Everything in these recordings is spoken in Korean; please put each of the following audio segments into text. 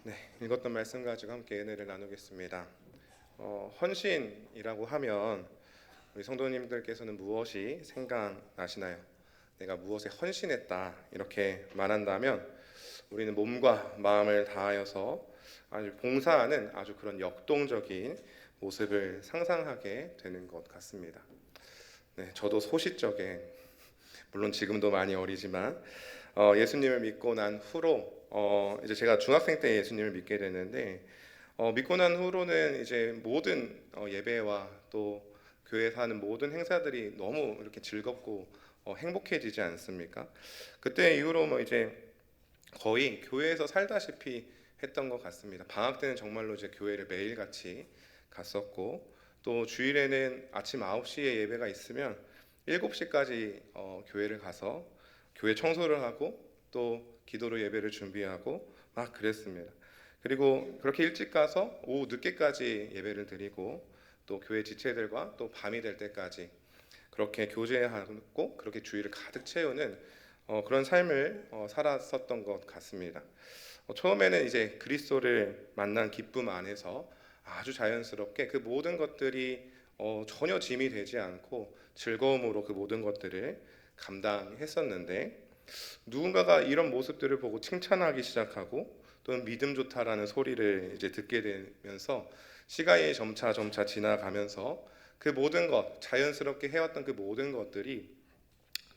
네, 읽었던 말씀 가지고 함께 은혜를 나누겠습니다. 헌신이라고 하면 우리 성도님들께서는 무엇이 생각나시나요? 내가 무엇에 헌신했다 이렇게 말한다면 우리는 몸과 마음을 다하여서 아주 봉사하는 아주 그런 역동적인 모습을 상상하게 되는 것 같습니다. 네, 저도 소시적에 물론 지금도 많이 어리지만 예수님을 믿고 난 후로 이제 제가 중학생 때 예수님을 믿게 됐는데 믿고 난 후로는 이제 모든 예배와 또 교회에서 하는 모든 행사들이 너무 이렇게 즐겁고 행복해지지 않습니까? 그때 이후로 뭐 이제 거의 교회에서 살다시피 했던 것 같습니다. 방학 때는 정말로 이제 교회를 매일 같이 갔었고 또 주일에는 아침 9시에 예배가 있으면 7시까지 교회를 가서 교회 청소를 하고 또 기도로 예배를 준비하고 막 그랬습니다. 그리고 그렇게 일찍 가서 오후 늦게까지 예배를 드리고 또 교회 지체들과 또 밤이 될 때까지 그렇게 교제하고 그렇게 주일을 가득 채우는 그런 삶을 살았었던 것 같습니다. 처음에는 이제 그리스도를 만난 기쁨 안에서 아주 자연스럽게 그 모든 것들이 전혀 짐이 되지 않고 즐거움으로 그 모든 것들을 감당했었는데 누군가가 이런 모습들을 보고 칭찬하기 시작하고 또는 믿음 좋다라는 소리를 이제 듣게 되면서 시간이 점차 지나가면서 그 모든 것 자연스럽게 해왔던 그 모든 것들이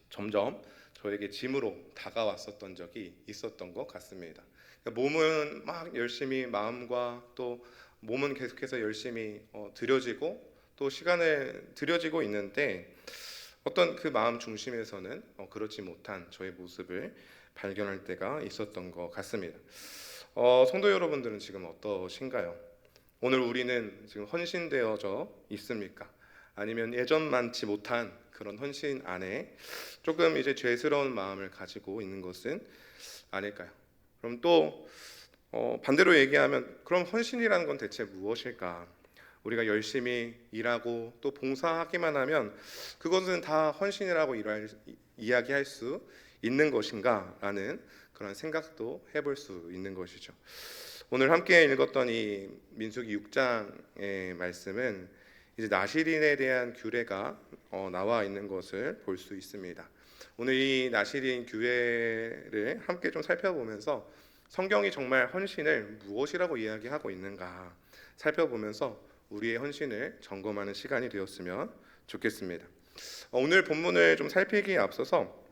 점점 저에게 짐으로 다가왔었던 적이 있었던 것 같습니다. 그러니까 몸은 막 열심히 마음과 또 몸은 계속해서 열심히 들여지고 또 시간을 들여지고 있는데 어떤 그 마음 중심에서는 그렇지 못한 저의 모습을 발견할 때가 있었던 것 같습니다. 성도 여러분들은 지금 어떠신가요? 오늘 우리는 지금 헌신되어져 있습니까? 아니면 예전만치 못한 그런 헌신 안에 조금 이제 죄스러운 마음을 가지고 있는 것은 아닐까요? 그럼 또 반대로 얘기하면 그럼 헌신이라는 건 대체 무엇일까? 우리가 열심히 일하고 또 봉사하기만 하면 그것은 다 헌신이라고 이야기할 수 있는 것인가? 라는 그런 생각도 해볼 수 있는 것이죠. 오늘 함께 읽었던 이 민수기 6장의 말씀은 이제 나실인에 대한 규례가 나와 있는 것을 볼 수 있습니다. 오늘 이 나실인 규례를 함께 좀 살펴보면서 성경이 정말 헌신을 무엇이라고 이야기하고 있는가 살펴보면서 우리의 헌신을 점검하는 시간이 되었으면 좋겠습니다. 오늘 본문을 좀 살피기에 앞서서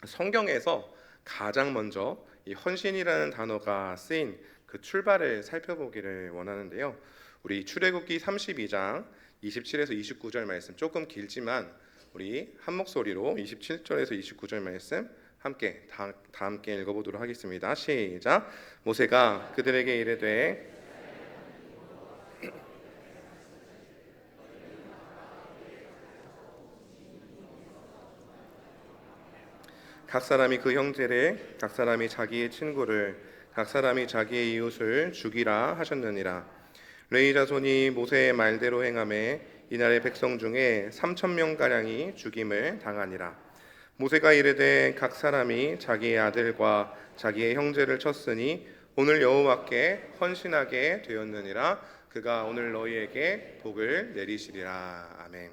성경에서 가장 먼저 이 헌신이라는 단어가 쓰인 그 출발을 살펴보기를 원하는데요. 우리 출애굽기 32장 27에서 29절 말씀 조금 길지만 우리 한 목소리로 27절에서 29절 말씀 함께 다 함께 읽어보도록 하겠습니다. 시작. 모세가 그들에게 이르되 각 사람이 그 형제를 각 사람이 자기의 친구를 각 사람이 자기의 이웃을 죽이라 하셨느니라. 레위 자손이 모세의 말대로 행하매 이날의 백성 중에 3,000명 가량이 죽임을 당하니라. 모세가 이르되 각 사람이 자기의 아들과 자기의 형제를 쳤으니 오늘 여호와께 헌신하게 되었느니라. 그가 오늘 너희에게 복을 내리시리라. 아멘.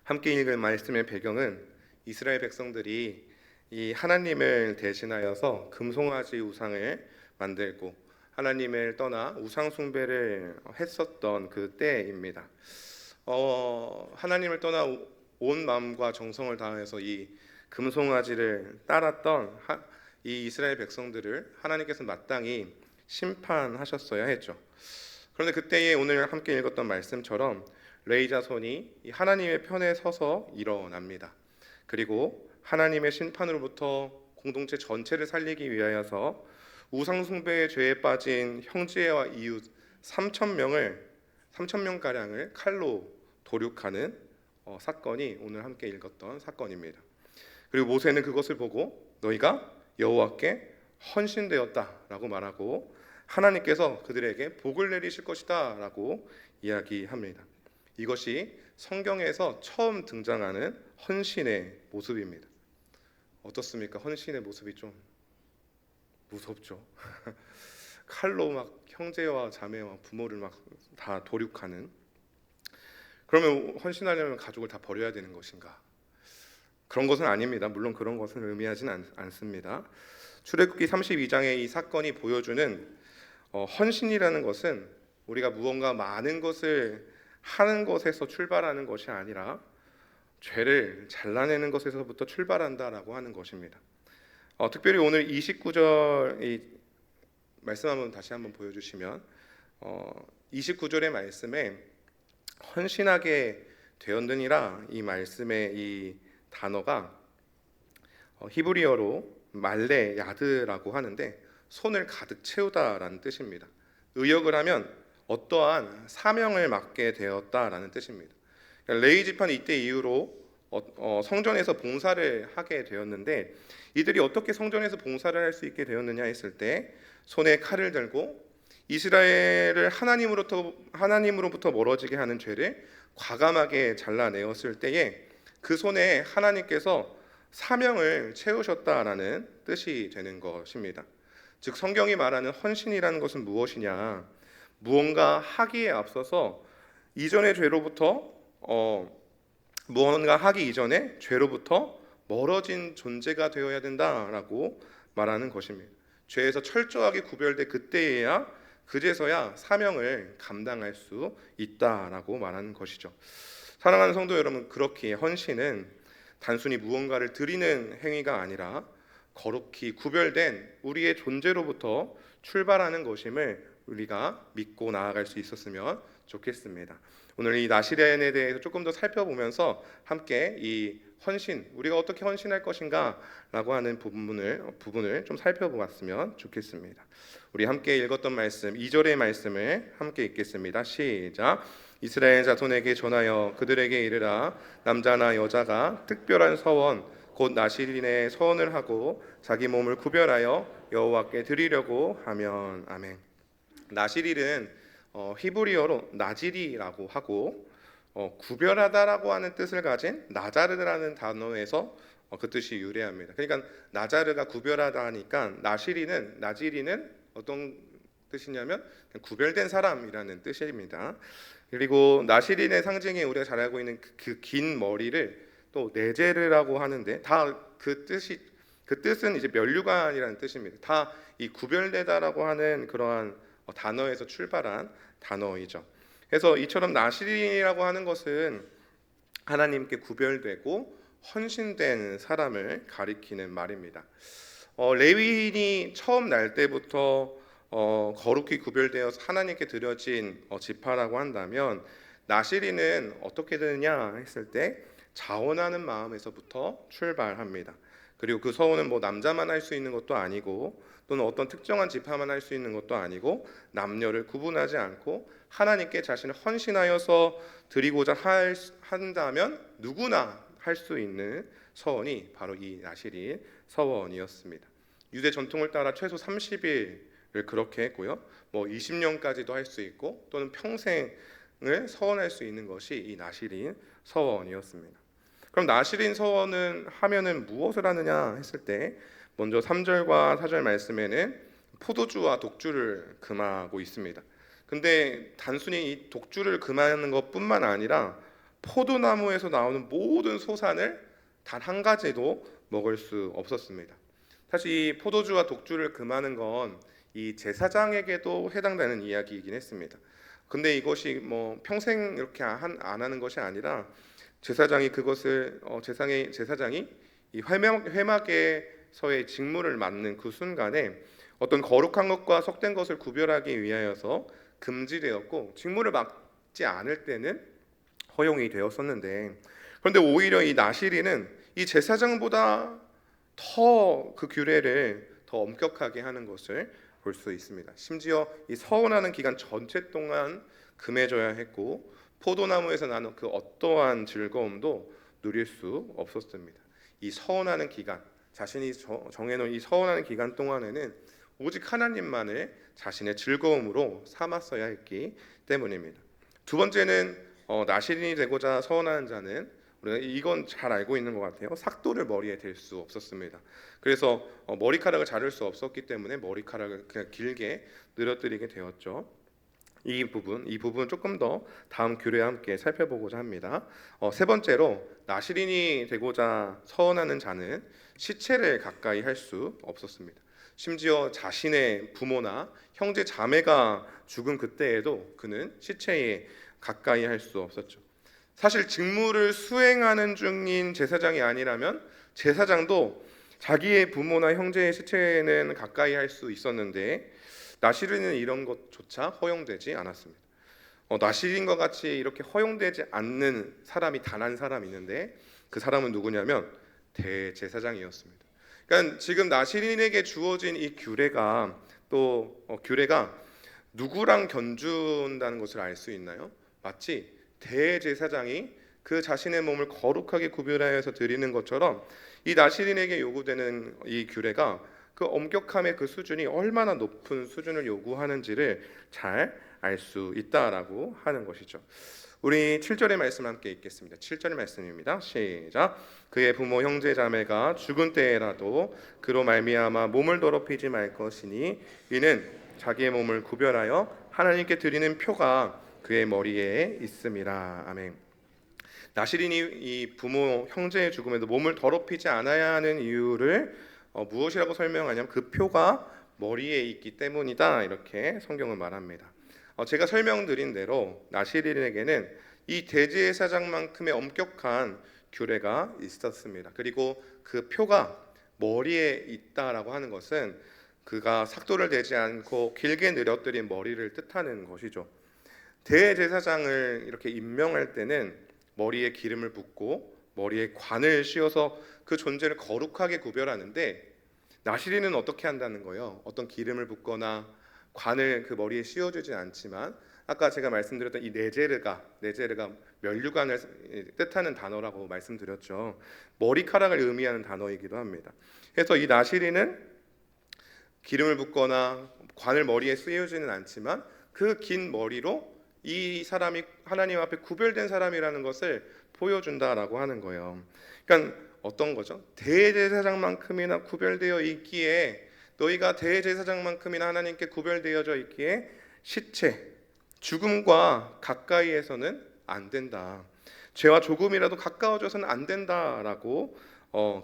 함께 읽을 말씀의 배경은 이스라엘 백성들이 이 하나님을 대신하여서 금송아지 우상을 만들고 하나님을 떠나 우상 숭배를 했었던 그 때입니다. 하나님을 떠나 온 마음과 정성을 다해서 이 금송아지를 따랐던 이 이스라엘 백성들을 하나님께서 마땅히 심판하셨어야 했죠. 그런데 그때에 오늘 함께 읽었던 말씀처럼 레위 자손이 하나님의 편에 서서 일어납니다. 그리고 하나님의 심판으로부터 공동체 전체를 살리기 위하여서 우상 숭배의 죄에 빠진 형제와 이웃 3천 명 가량을 칼로 도륙하는 사건이 오늘 함께 읽었던 사건입니다. 그리고 모세는 그것을 보고 너희가 여호와께 헌신되었다라고 말하고 하나님께서 그들에게 복을 내리실 것이다라고 이야기합니다. 이것이 성경에서 처음 등장하는 헌신의 모습입니다. 어떻습니까? 헌신의 모습이 좀 무섭죠. 칼로 막 형제와 자매와 부모를 막 다 도륙하는. 그러면 헌신하려면 가족을 다 버려야 되는 것인가? 그런 것은 아닙니다. 물론 그런 것은 의미하진 않습니다. 출애굽기 32장의 이 사건이 보여주는 헌신이라는 것은 우리가 무언가 많은 것을 하는 것에서 출발하는 것이 아니라 죄를 잘라내는 것에서부터 출발한다라고 하는 것입니다. 특별히 오늘 29절 이 말씀 한번 다시 한번 보여주시면 29절의 말씀에 헌신하게 되었느니라 이 말씀의 이 단어가 히브리어로 말레 야드라고 하는데 손을 가득 채우다라는 뜻입니다. 의역을 하면 어떠한 사명을 맡게 되었다라는 뜻입니다. 레위 지파는 이때 이후로 성전에서 봉사를 하게 되었는데 이들이 어떻게 성전에서 봉사를 할 수 있게 되었느냐 했을 때 손에 칼을 들고 이스라엘을 하나님으로부터 멀어지게 하는 죄를 과감하게 잘라내었을 때에 그 손에 하나님께서 사명을 채우셨다라는 뜻이 되는 것입니다. 즉 성경이 말하는 헌신이라는 것은 무엇이냐? 무언가 하기에 앞서서 이전의 죄로부터 무언가 하기 이전에 죄로부터 멀어진 존재가 되어야 된다라고 말하는 것입니다. 죄에서 철저하게 구별돼 그제서야 사명을 감당할 수 있다라고 말하는 것이죠. 사랑하는 성도 여러분, 그렇게 헌신은 단순히 무언가를 드리는 행위가 아니라 거룩히 구별된 우리의 존재로부터 출발하는 것임을 우리가 믿고 나아갈 수 있었으면 좋겠습니다. 오늘 이 나시렌에 대해서 조금 더 살펴보면서 함께 이 헌신, 우리가 어떻게 헌신할 것인가 라고 하는 부분을 좀 살펴보았으면 좋겠습니다. 우리 함께 읽었던 말씀 2절의 말씀을 함께 읽겠습니다. 시작. 이스라엘 자손에게 전하여 그들에게 이르라. 남자나 여자가 특별한 서원 곧 나시린의 서원을 하고 자기 몸을 구별하여 여호와께 드리려고 하면. 아멘. 나시릴은 히브리어로 나지리라고 하고 구별하다라고 하는 뜻을 가진 나자르라는 단어에서 그 뜻이 유래합니다. 그러니까 나자르가 구별하다 하니까 나지리는 어떤 뜻이냐면 구별된 사람이라는 뜻입니다. 그리고 나시린의 상징이 우리가 잘 알고 있는 그 긴 머리를 또 네제르라고 하는데 다 그 뜻은 이제 면류관이라는 뜻입니다. 다 이 구별되다라고 하는 그러한 단어에서 출발한 단어이죠. 그래서 이처럼 나시린이라고 하는 것은 하나님께 구별되고 헌신된 사람을 가리키는 말입니다. 레위인이 처음 날 때부터 거룩히 구별되어서 하나님께 드려진 지파라고 한다면 나시린은 어떻게 되느냐 했을 때 자원하는 마음에서부터 출발합니다. 그리고 그 서원은 뭐 남자만 할 수 있는 것도 아니고 또는 어떤 특정한 지파만 할 수 있는 것도 아니고 남녀를 구분하지 않고 하나님께 자신을 헌신하여서 드리고자 한다면 누구나 할 수 있는 서원이 바로 이 나시린 서원이었습니다. 유대 전통을 따라 최소 30일을 그렇게 했고요. 뭐 20년까지도 할 수 있고 또는 평생을 서원할 수 있는 것이 이 나시린 서원이었습니다. 그럼 나시린 서원은 하면은 무엇을 하느냐 했을 때 먼저 3절과 4절 말씀에는 포도주와 독주를 금하고 있습니다. 근데 단순히 이 독주를 금하는 것뿐만 아니라 포도나무에서 나오는 모든 소산을 단 한 가지도 먹을 수 없었습니다. 사실 이 포도주와 독주를 금하는 건 이 제사장에게도 해당되는 이야기이긴 했습니다. 근데 이것이 뭐 평생 이렇게 안 하는 것이 아니라 제사장이 그것을 제사장이 이 회막에서의 직무를 맡는 그 순간에 어떤 거룩한 것과 속된 것을 구별하기 위하여서 금지되었고 직무를 맡지 않을 때는 허용이 되었었는데, 그런데 오히려 이 나시린은 이 제사장보다 더 그 규례를 더 엄격하게 하는 것을 볼 수 있습니다. 심지어 이 서원하는 기간 전체 동안 금해져야 했고 포도나무에서 나는 그 어떠한 즐거움도 누릴 수 없었습니다. 이 서원하는 기간, 자신이 정해놓은 이 서원하는 기간 동안에는 오직 하나님만을 자신의 즐거움으로 삼았어야 했기 때문입니다. 두 번째는 나시린이 되고자 서원하는 자는 우리가 이건 잘 알고 있는 것 같아요. 삭도를 머리에 댈 수 없었습니다. 그래서 머리카락을 자를 수 없었기 때문에 머리카락을 그냥 길게 늘어뜨리게 되었죠. 이 부분 조금 더 다음 규례와 함께 살펴보고자 합니다. 세 번째로 나시린이 되고자 서원하는 자는 시체를 가까이 할 수 없었습니다. 심지어 자신의 부모나 형제 자매가 죽은 그때에도 그는 시체에 가까이 할 수 없었죠. 사실 직무를 수행하는 중인 제사장이 아니라면 제사장도 자기의 부모나 형제의 시체에는 가까이 할 수 있었는데 나시린은 이런 것조차 허용되지 않았습니다. 나시린과 같이 이렇게 허용되지 않는 사람이 단 한 사람 있는데 그 사람은 누구냐면 대제사장이었습니다. 그러니까 지금 나시린에게 주어진 이 규례가 규례가 누구랑 견준다는 것을 알 수 있나요? 마치 대제사장이 그 자신의 몸을 거룩하게 구별하여서 드리는 것처럼 이 나시린에게 요구되는 이 규례가 그 엄격함의 그 수준이 얼마나 높은 수준을 요구하는지를 잘 알 수 있다라고 하는 것이죠. 우리 7절의 말씀 함께 읽겠습니다. 7절의 말씀입니다. 시작. 그의 부모 형제 자매가 죽은 때에라도 그로 말미암아 몸을 더럽히지 말 것이니 이는 자기의 몸을 구별하여 하나님께 드리는 표가 그의 머리에 있음이라. 아멘. 나시린이 이 부모 형제의 죽음에도 몸을 더럽히지 않아야 하는 이유를 무엇이라고 설명하냐면 그 표가 머리에 있기 때문이다, 이렇게 성경은 말합니다. 제가 설명드린 대로 나시린에게는 이 대제사장만큼의 엄격한 규례가 있었습니다. 그리고 그 표가 머리에 있다라고 하는 것은 그가 삭도를 내지 않고 길게 늘어뜨린 머리를 뜻하는 것이죠. 대제사장을 이렇게 임명할 때는 머리에 기름을 붓고 머리에 관을 씌워서 그 존재를 거룩하게 구별하는데 나시린은 어떻게 한다는 거예요? 어떤 기름을 붓거나 관을 그 머리에 씌워주진 않지만 아까 제가 말씀드렸던 이 네제르가 면류관을 뜻하는 단어라고 말씀드렸죠. 머리카락을 의미하는 단어이기도 합니다. 그래서 이 나시린은 기름을 붓거나 관을 머리에 씌우지는 않지만 그 긴 머리로 이 사람이 하나님 앞에 구별된 사람이라는 것을 보여준다라고 하는 거예요. 그러니까 어떤 거죠? 대제사장만큼이나 구별되어 있기에 너희가 대제사장만큼이나 하나님께 구별되어져 있기에 시체, 죽음과 가까이에서는 안 된다. 죄와 조금이라도 가까워져서는 안 된다라고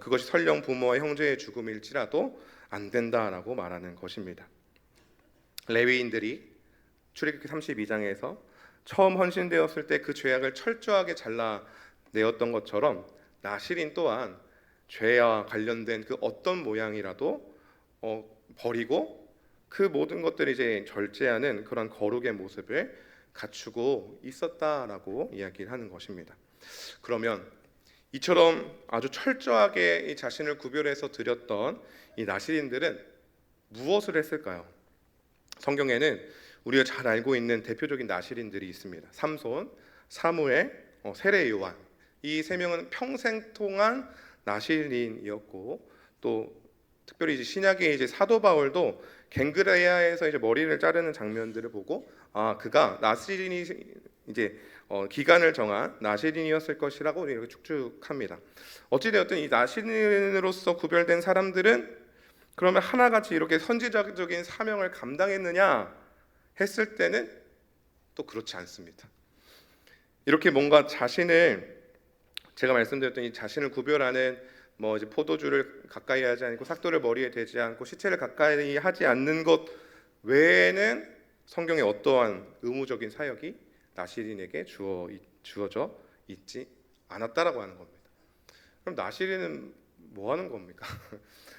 그것이 설령 부모와 형제의 죽음일지라도 안 된다라고 말하는 것입니다. 레위인들이 출애굽기 32장에서 처음 헌신되었을 때 그 죄악을 철저하게 잘라내었던 것처럼 나시린 또한 죄와 관련된 그 어떤 모양이라도 버리고 그 모든 것들을 이제 절제하는 그런 거룩의 모습을 갖추고 있었다라고 이야기를 하는 것입니다. 그러면 이처럼 아주 철저하게 이 자신을 구별해서 드렸던 이 나시린들은 무엇을 했을까요? 성경에는 우리가 잘 알고 있는 대표적인 나시린들이 있습니다. 삼손, 사무엘, 세례 요한. 이 세 명은 평생 동안 나시린이었고 또 특별히 이제 신약의 이제 사도 바울도 갱그레아에서 이제 머리를 자르는 장면들을 보고 그가 나시린이 이제 기간을 정한 나시린이었을 것이라고 이렇게 축축합니다. 어찌 되었든 이 나시린으로서 구별된 사람들은 그러면 하나같이 이렇게 선지자적인 사명을 감당했느냐 했을 때는 또 그렇지 않습니다. 이렇게 뭔가 자신을 제가 말씀드렸던 이 자신을 구별하는 이제 포도주를 가까이 하지 않고 삭도를 머리에 대지 않고 시체를 가까이 하지 않는 것 외에는 성경에 어떠한 의무적인 사역이 나시린에게 주어져 있지 않았다라고 하는 겁니다. 그럼 나시린은 뭐 하는 겁니까?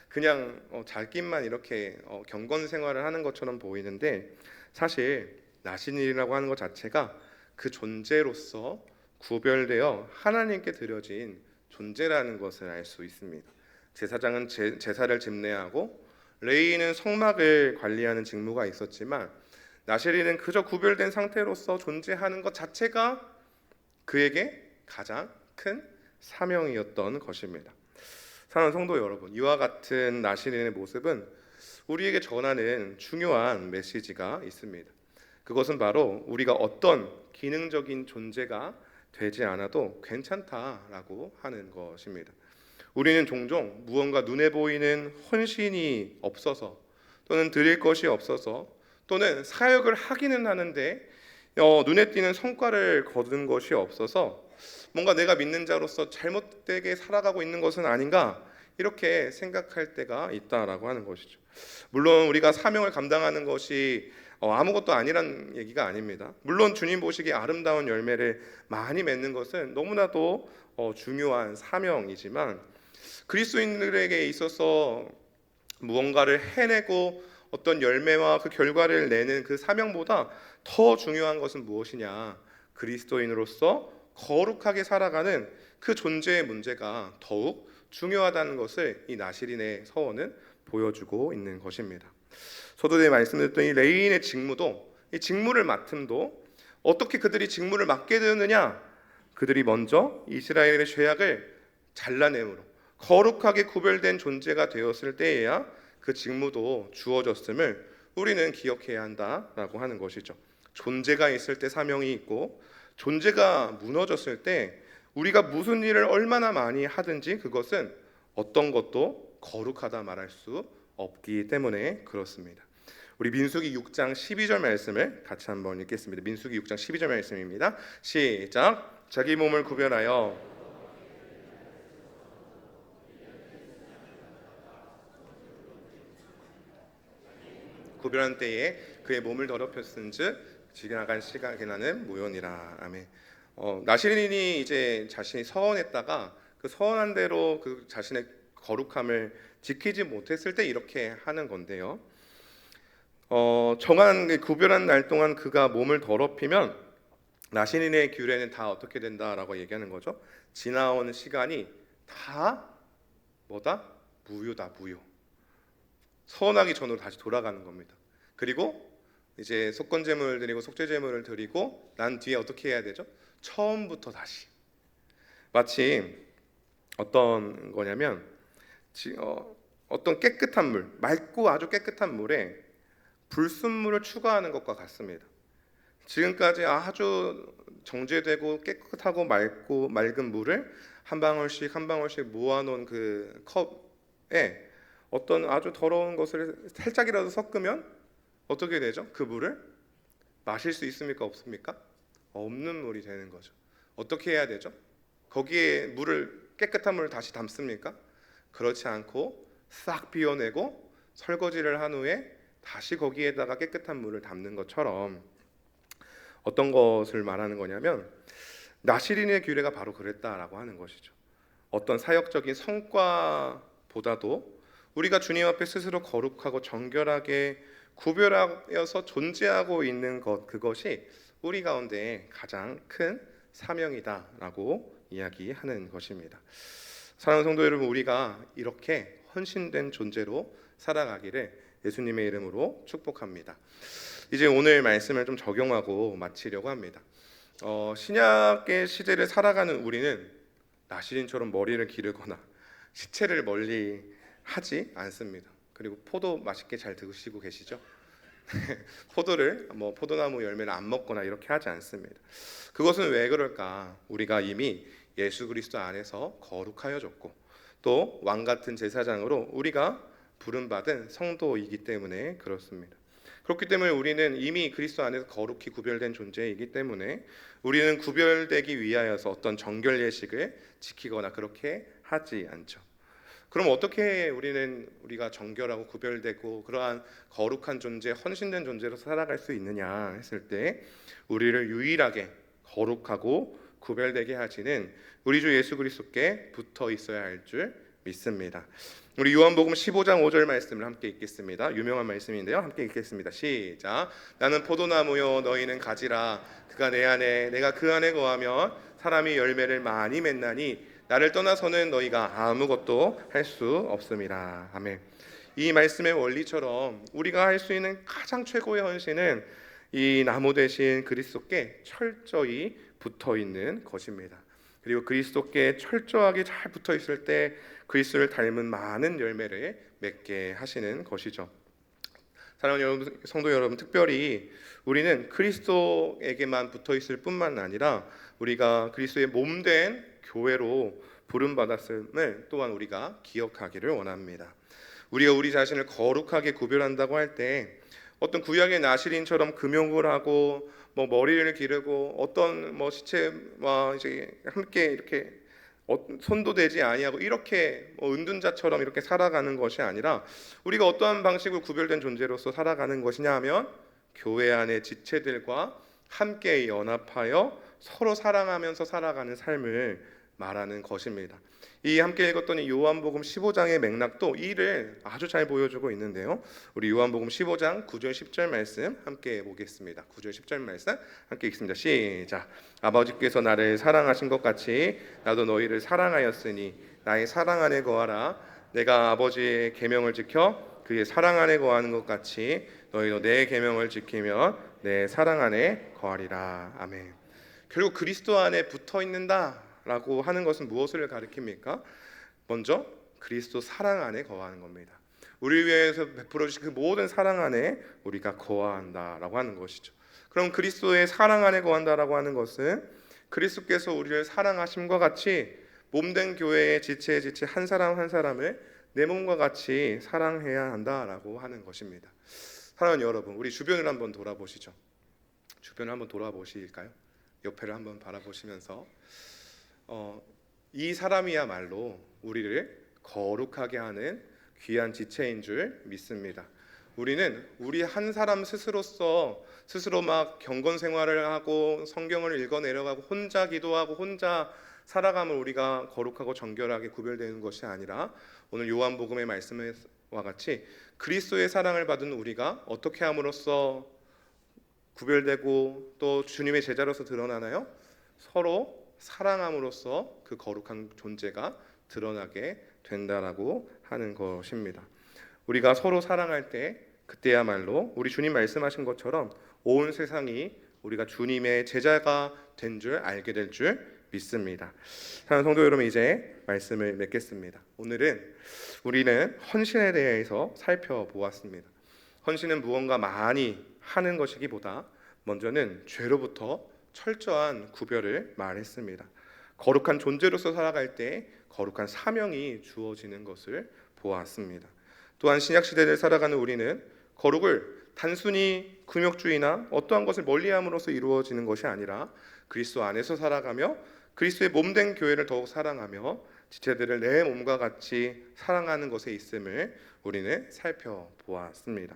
그냥 잘기만 이렇게 경건 생활을 하는 것처럼 보이는데 사실 나시린이라고 하는 것 자체가 그 존재로서 구별되어 하나님께 드려진 존재라는 것을 알 수 있습니다. 제사장은 제사를 집례하고 레위인은 성막을 관리하는 직무가 있었지만 나시린은 그저 구별된 상태로서 존재하는 것 자체가 그에게 가장 큰 사명이었던 것입니다. 사랑하는 성도 여러분, 이와 같은 나시린의 모습은 우리에게 전하는 중요한 메시지가 있습니다. 그것은 바로 우리가 어떤 기능적인 존재가 되지 않아도 괜찮다라고 하는 것입니다. 우리는 종종 무언가 눈에 보이는 헌신이 없어서 또는 드릴 것이 없어서 또는 사역을 하기는 하는데 눈에 띄는 성과를 거둔 것이 없어서 뭔가 내가 믿는 자로서 잘못되게 살아가고 있는 것은 아닌가 이렇게 생각할 때가 있다라고 하는 것이죠. 물론 우리가 사명을 감당하는 것이 아무것도 아니란 얘기가 아닙니다. 물론 주님 보시기에 아름다운 열매를 많이 맺는 것은 너무나도 중요한 사명이지만 그리스도인들에게 있어서 무언가를 해내고 어떤 열매와 그 결과를 내는 그 사명보다 더 중요한 것은 무엇이냐? 그리스도인으로서 거룩하게 살아가는 그 존재의 문제가 더욱 중요하다는 것을 이 나시린의 서원은 보여주고 있는 것입니다. 서두에 말씀드렸던 이 레위인의 직무도, 이 직무를 맡음도 어떻게 그들이 직무를 맡게 되느냐? 그들이 먼저 이스라엘의 죄악을 잘라내므로 거룩하게 구별된 존재가 되었을 때에야 그 직무도 주어졌음을 우리는 기억해야 한다라고 하는 것이죠. 존재가 있을 때 사명이 있고 존재가 무너졌을 때 우리가 무슨 일을 얼마나 많이 하든지 그것은 어떤 것도 거룩하다 말할 수 없기 때문에 그렇습니다. 우리 민수기 6장 12절 말씀을 같이 한번 읽겠습니다. 민수기 6장 12절 말씀입니다. 시작. 자기 몸을 구별하여 구별한 때에 그의 몸을 더럽혔은즉 지나간 시간에는 무효니라. 아멘. 나시린이 이제 자신이 서원했다가 그 서원한 대로 그 자신의 거룩함을 지키지 못했을 때 이렇게 하는 건데요. 정한 구별한 날 동안 그가 몸을 더럽히면 나시린의 규례는 다 어떻게 된다라고 얘기하는 거죠. 지나온 시간이 다 뭐다? 무효다, 무효. 서원하기 전으로 다시 돌아가는 겁니다. 그리고 이제 속건제물을 드리고 속죄제물을 드리고 난 뒤에 어떻게 해야 되죠? 처음부터 다시. 마치 어떤 거냐면 어떤 깨끗한 물, 맑고 아주 깨끗한 물에 불순물을 추가하는 것과 같습니다. 지금까지 아주 정제되고 깨끗하고 맑은 물을 한 방울씩 한 방울씩 모아놓은 그 컵에 어떤 아주 더러운 것을 살짝이라도 섞으면 어떻게 되죠? 그 물을 마실 수 있습니까? 없습니까? 없는 물이 되는 거죠. 어떻게 해야 되죠? 거기에 깨끗한 물을 다시 담습니까? 그렇지 않고 싹 비워내고 설거지를 한 후에 다시 거기에다가 깨끗한 물을 담는 것처럼 어떤 것을 말하는 거냐면 나시린의 규례가 바로 그랬다라고 하는 것이죠. 어떤 사역적인 성과보다도 우리가 주님 앞에 스스로 거룩하고 정결하게 구별하여서 존재하고 있는 것, 그것이 우리 가운데 가장 큰 사명이다라고 이야기하는 것입니다. 사랑하는 성도 여러분, 우리가 이렇게 헌신된 존재로 살아가기를 예수님의 이름으로 축복합니다. 이제 오늘 말씀을 좀 적용하고 마치려고 합니다. 신약의 시대를 살아가는 우리는 나시린처럼 머리를 기르거나 시체를 멀리 하지 않습니다. 그리고 포도 맛있게 잘 드시고 계시죠? 포도를 포도나무 열매를 안 먹거나 이렇게 하지 않습니다. 그것은 왜 그럴까? 우리가 이미 예수 그리스도 안에서 거룩하여졌고 또 왕 같은 제사장으로 우리가 부름받은 성도이기 때문에 그렇습니다. 그렇기 때문에 우리는 이미 그리스도 안에서 거룩히 구별된 존재이기 때문에 우리는 구별되기 위하여서 어떤 정결 예식을 지키거나 그렇게 하지 않죠. 그럼 어떻게 우리가 정결하고 구별되고 그러한 거룩한 존재, 헌신된 존재로 살아갈 수 있느냐 했을 때 우리를 유일하게 거룩하고 구별되게 하시는 우리 주 예수 그리스도께 붙어 있어야 할 줄 믿습니다. 우리 요한복음 15장 5절 말씀을 함께 읽겠습니다. 유명한 말씀인데요. 함께 읽겠습니다. 시작. 나는 포도나무요 너희는 가지라. 그가 내 안에 내가 그 안에 거하면 사람이 열매를 많이 맺나니 나를 떠나서는 너희가 아무것도 할 수 없음이라. 아멘. 이 말씀의 원리처럼 우리가 할 수 있는 가장 최고의 헌신은 이 나무 대신 그리스도께 철저히 붙어 있는 것입니다. 그리고 그리스도께 철저하게 잘 붙어 있을 때 그리스도를 닮은 많은 열매를 맺게 하시는 것이죠. 사랑하는 성도 여러분, 특별히 우리는 그리스도에게만 붙어 있을 뿐만 아니라 우리가 그리스도의 몸된 교회로 부름받았음을 또한 우리가 기억하기를 원합니다. 우리가 우리 자신을 거룩하게 구별한다고 할 때 어떤 구약의 나실인처럼 금욕을 하고 머리를 기르고 어떤 시체와 이제 함께 이렇게 손도 대지 아니하고 이렇게 은둔자처럼 이렇게 살아가는 것이 아니라 우리가 어떠한 방식으로 구별된 존재로서 살아가는 것이냐 하면 교회 안의 지체들과 함께 연합하여 서로 사랑하면서 살아가는 삶을 말하는 것입니다. 이 함께 읽었던 이 요한복음 15장의 맥락도 이를 아주 잘 보여주고 있는데요. 우리 요한복음 15장 9절 10절 말씀 함께 보겠습니다. 9절 10절 말씀 함께 읽습니다. 시작. 아버지께서 나를 사랑하신 것 같이 나도 너희를 사랑하였으니 나의 사랑 안에 거하라. 내가 아버지의 계명을 지켜 그의 사랑 안에 거하는 것 같이 너희도 내 계명을 지키면 내 사랑 안에 거하리라. 아멘. 결국 그리스도 안에 붙어 있는다 라고 하는 것은 무엇을 가리킵니까? 먼저 그리스도 사랑 안에 거하는 겁니다. 우리를 위해서 베풀어 주신 그 모든 사랑 안에 우리가 거한다라고 하는 것이죠. 그럼 그리스도의 사랑 안에 거한다라고 하는 것은 그리스도께서 우리를 사랑하심과 같이 몸된 교회의 지체의 지체 한 사람 한 사람을 내 몸과 같이 사랑해야 한다라고 하는 것입니다. 사랑하는 여러분, 우리 주변을 한번 돌아보시죠. 주변을 한번 돌아보실까요? 옆에를 한번 바라보시면서 이 사람이야말로 우리를 거룩하게 하는 귀한 지체인 줄 믿습니다. 우리는 우리 한 사람 스스로 막 경건 생활을 하고 성경을 읽어 내려가고 혼자 기도하고 혼자 살아가면 우리가 거룩하고 정결하게 구별되는 것이 아니라 오늘 요한복음의 말씀과 같이 그리스도의 사랑을 받은 우리가 어떻게 함으로써 구별되고 또 주님의 제자로서 드러나나요? 서로 사랑함으로써 그 거룩한 존재가 드러나게 된다라고 하는 것입니다. 우리가 서로 사랑할 때 그때야말로 우리 주님 말씀하신 것처럼 온 세상이 우리가 주님의 제자가 된 줄 알게 될 줄 믿습니다. 사랑하는 성도 여러분, 이제 말씀을 맺겠습니다. 오늘은 우리는 헌신에 대해서 살펴보았습니다. 헌신은 무언가 많이 하는 것이기보다 먼저는 죄로부터 철저한 구별을 말했습니다. 거룩한 존재로서 살아갈 때 거룩한 사명이 주어지는 것을 보았습니다. 또한 신약시대를 살아가는 우리는 거룩을 단순히 금욕주의나 어떠한 것을 멀리함으로써 이루어지는 것이 아니라 그리스도 안에서 살아가며 그리스도의 몸된 교회를 더욱 사랑하며 지체들을 내 몸과 같이 사랑하는 것에 있음을 우리는 살펴보았습니다.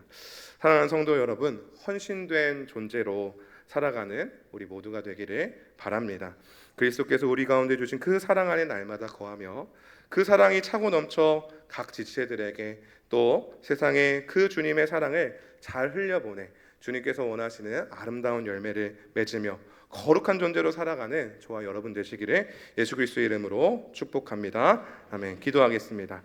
사랑하는 성도 여러분, 헌신된 존재로 살아가는 우리 모두가 되기를 바랍니다. 그리스도께서 우리 가운데 주신 그 사랑 안에 날마다 거하며 그 사랑이 차고 넘쳐 각 지체들에게 또 세상에 그 주님의 사랑을 잘 흘려보내 주님께서 원하시는 아름다운 열매를 맺으며 거룩한 존재로 살아가는 저와 여러분 되시기를 예수 그리스도의 이름으로 축복합니다. 아멘. 기도하겠습니다.